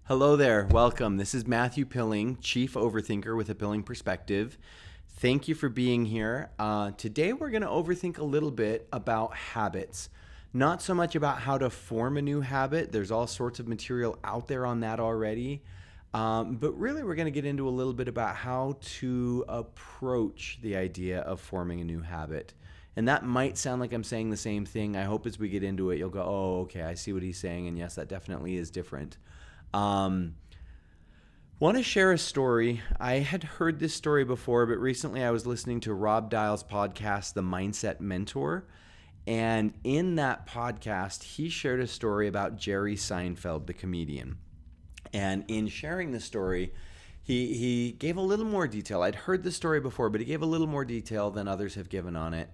Hello there. Welcome. This is Matthew Pilling, Chief Overthinker with a Pilling Perspective. Thank you for being here. Today we're going to overthink a little bit about habits. Not so much about how to form a new habit. There's all sorts of material out there on that already. But really, we're going to get into a little bit about how to approach the idea of forming a new habit. And that might sound like I'm saying the same thing. I hope as we get into it, you'll go, oh, okay, I see what he's saying. And yes, that definitely is different. Want to share a story. I had heard this story before, but recently I was listening to Rob Dial's podcast, The Mindset Mentor. And in that podcast, he shared a story about Jerry Seinfeld, the comedian. And in sharing the story, he gave a little more detail. I'd heard the story before, but he gave a little more detail than others have given on it.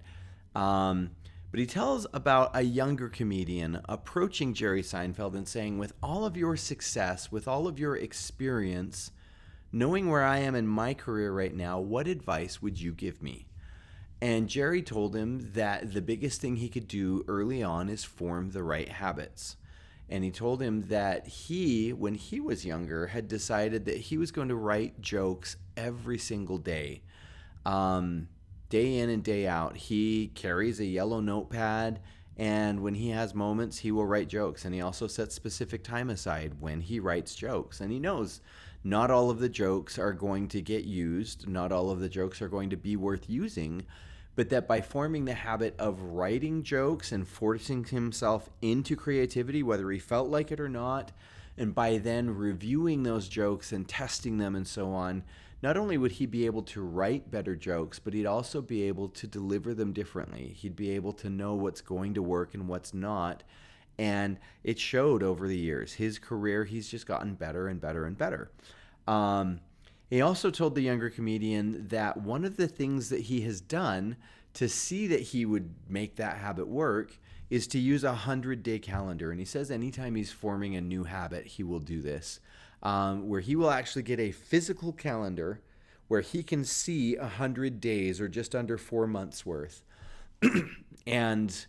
But he tells about a younger comedian approaching Jerry Seinfeld and saying, with all of your success, with all of your experience, knowing where I am in my career right now, what advice would you give me? And Jerry told him that the biggest thing he could do early on is form the right habits. And he told him that he, when he was younger, had decided that he was going to write jokes every single day. Day in and day out, he carries a yellow notepad, and when he has moments, he will write jokes. And he also sets specific time aside when he writes jokes. And he knows not all of the jokes are going to get used, not all of the jokes are going to be worth using, but that by forming the habit of writing jokes and forcing himself into creativity, whether he felt like it or not, and by then reviewing those jokes and testing them and so on, not only would he be able to write better jokes, but he'd also be able to deliver them differently. He'd be able to know what's going to work and what's not. And it showed over the years. His career, he's just gotten better and better and better. He also told the younger comedian that one of the things that he has done to see that he would make that habit work is to use a 100-day calendar. And he says anytime he's forming a new habit, he will do this. Where he will actually get a physical calendar where he can see 100 days or just under 4 months worth. And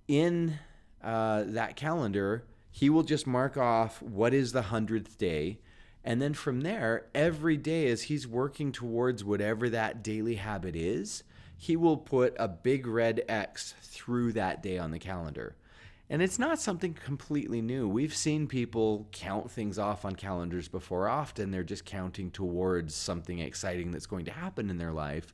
in that calendar, he will just mark off what is the 100th day. And then from there, every day as he's working towards whatever that daily habit is, he will put a big red X through that day on the calendar. And it's not something completely new. We've seen people count things off on calendars before. Often they're just counting towards something exciting that's going to happen in their life.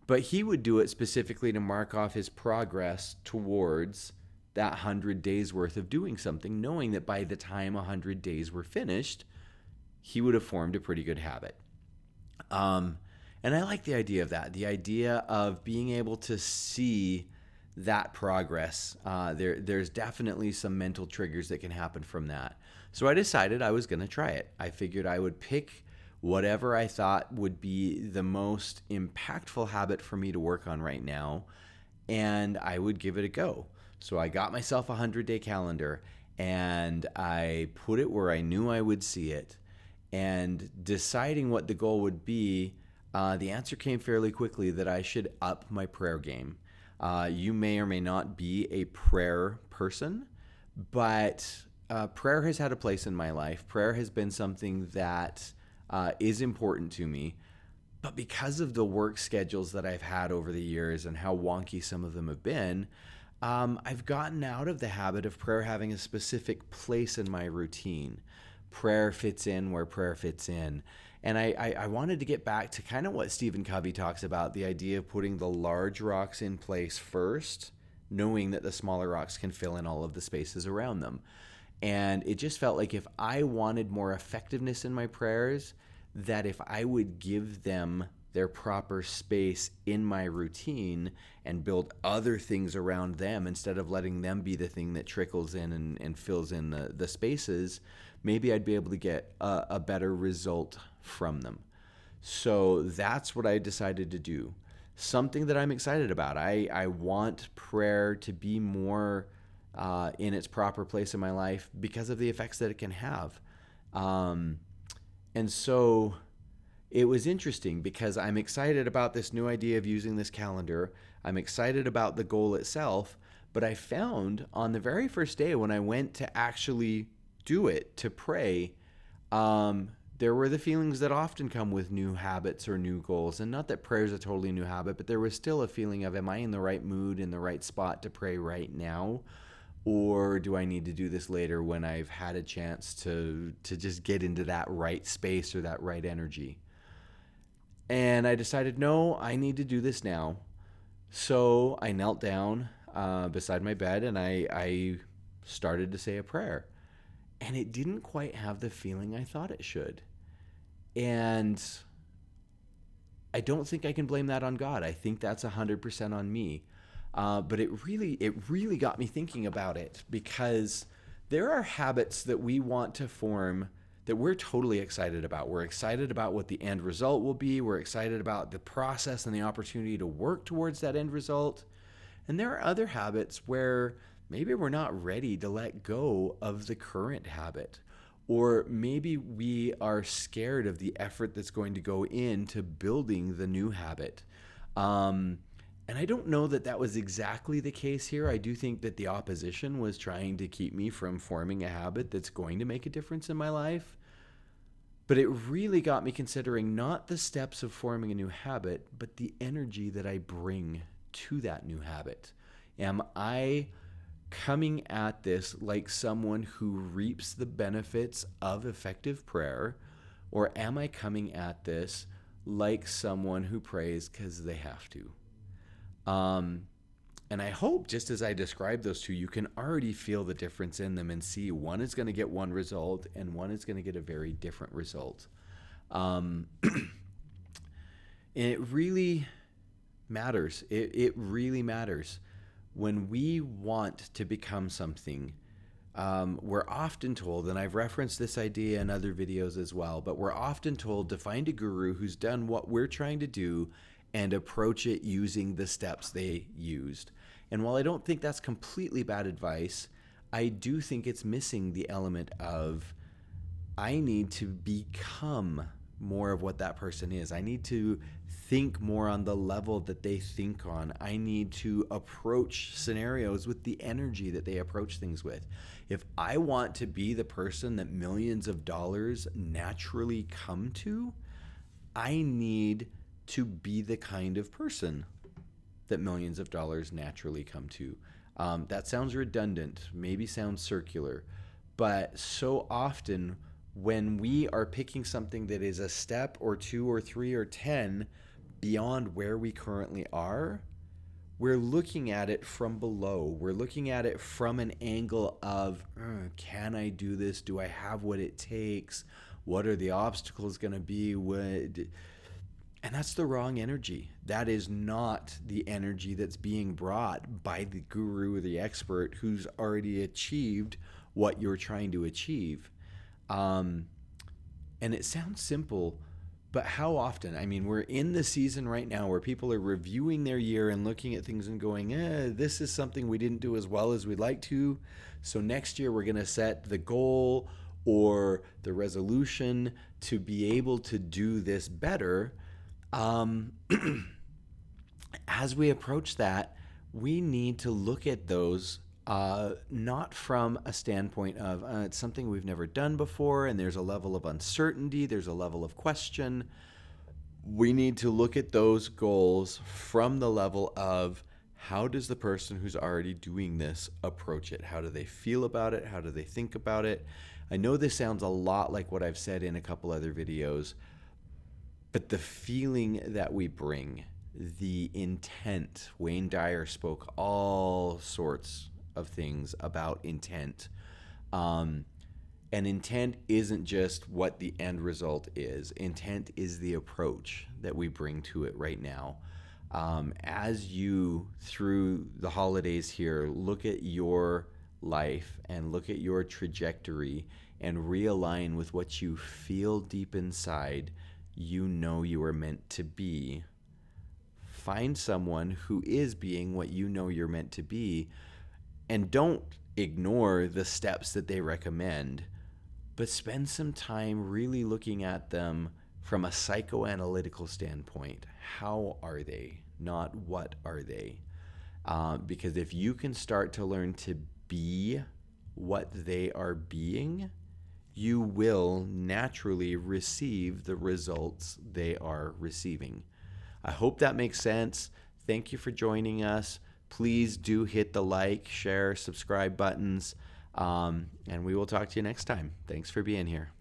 But he would do it specifically to mark off his progress towards that 100 days worth of doing something, knowing that by the time 100 days were finished, he would have formed a pretty good habit. And I like the idea of that, the idea of being able to see that progress. There's definitely some mental triggers that can happen from that. So I decided I was going to try it. I figured I would pick whatever I thought would be the most impactful habit for me to work on right now, and I would give it a go. So I got myself a 100-day calendar, and I put it where I knew I would see it. And deciding what the goal would be, the answer came fairly quickly that I should up my prayer game. You may or may not be a prayer person, but prayer has had a place in my life. Prayer has been something that is important to me. But because of the work schedules that I've had over the years and how wonky some of them have been, I've gotten out of the habit of prayer having a specific place in my routine. Prayer fits in where prayer fits in. And I wanted to get back to kind of what Stephen Covey talks about, the idea of putting the large rocks in place first, knowing that the smaller rocks can fill in all of the spaces around them. And it just felt like if I wanted more effectiveness in my prayers, that if I would give them their proper space in my routine and build other things around them instead of letting them be the thing that trickles in and fills in the spaces, maybe I'd be able to get a better result from them. So that's what I decided to do. Something that I'm excited about. I want prayer to be more in its proper place in my life because of the effects that it can have. And so it was interesting because I'm excited about this new idea of using this calendar. I'm excited about the goal itself, but I found on the very first day when I went to actually do it, to pray, There were the feelings that often come with new habits or new goals. And not that prayer is a totally new habit, but there was still a feeling of, am I in the right mood, in the right spot to pray right now? Or do I need to do this later when I've had a chance to just get into that right space or that right energy? And I decided, no, I need to do this now. So I knelt down beside my bed and I started to say a prayer. And it didn't quite have the feeling I thought it should. And I don't think I can blame that on God. I think that's 100% on me. But it really got me thinking about it, because there are habits that we want to form that we're totally excited about. We're excited about what the end result will be. We're excited about the process and the opportunity to work towards that end result. And there are other habits where maybe we're not ready to let go of the current habit. Or maybe we are scared of the effort that's going to go into building the new habit. And I don't know that that was exactly the case here. I do think that the opposition was trying to keep me from forming a habit that's going to make a difference in my life. But it really got me considering not the steps of forming a new habit, but the energy that I bring to that new habit. Am I coming at this like someone who reaps the benefits of effective prayer, or am I coming at this like someone who prays because they have to? And I hope, just as I describe those two, you can already feel the difference in them and see one is going to get one result and one is going to get a very different result. And it really matters. It really matters. When we want to become something, we're often told, and I've referenced this idea in other videos as well, but we're often told to find a guru who's done what we're trying to do and approach it using the steps they used. And while I don't think that's completely bad advice, I do think it's missing the element of, I need to become more of what that person is. I need to think more on the level that they think on. I need to approach scenarios with the energy that they approach things with. If I want to be the person that millions of dollars naturally come to, I need to be the kind of person that millions of dollars naturally come to. That sounds redundant, maybe sounds circular, but so often when we are picking something that is a step or two or three or 10 beyond where we currently are, we're looking at it from below. We're looking at it from an angle of, can I do this? Do I have what it takes? What are the obstacles going to be? And that's the wrong energy. That is not the energy that's being brought by the guru or the expert who's already achieved what you're trying to achieve. And it sounds simple, but how often? I mean, we're in the season right now where people are reviewing their year and looking at things and going, this is something we didn't do as well as we'd like to. So next year we're going to set the goal or the resolution to be able to do this better. As we approach that, we need to look at those not from a standpoint of it's something we've never done before and there's a level of uncertainty, there's a level of question. We need to look at those goals from the level of, how does the person who's already doing this approach it? How do they feel about it? How do they think about it? I know this sounds a lot like what I've said in a couple other videos, but the feeling that we bring, the intent, Wayne Dyer spoke all sorts of things about intent. And intent isn't just what the end result is. Intent is the approach that we bring to it right now. As you, through the holidays here, look at your life and look at your trajectory and realign with what you feel deep inside you know you are meant to be. Find someone who is being what you know you're meant to be, and don't ignore the steps that they recommend, but spend some time really looking at them from a psychoanalytical standpoint. How are they? Not what are they? Because if you can start to learn to be what they are being, you will naturally receive the results they are receiving. I hope that makes sense. Thank you for joining us. Please do hit the like, share, subscribe buttons, and we will talk to you next time. Thanks for being here.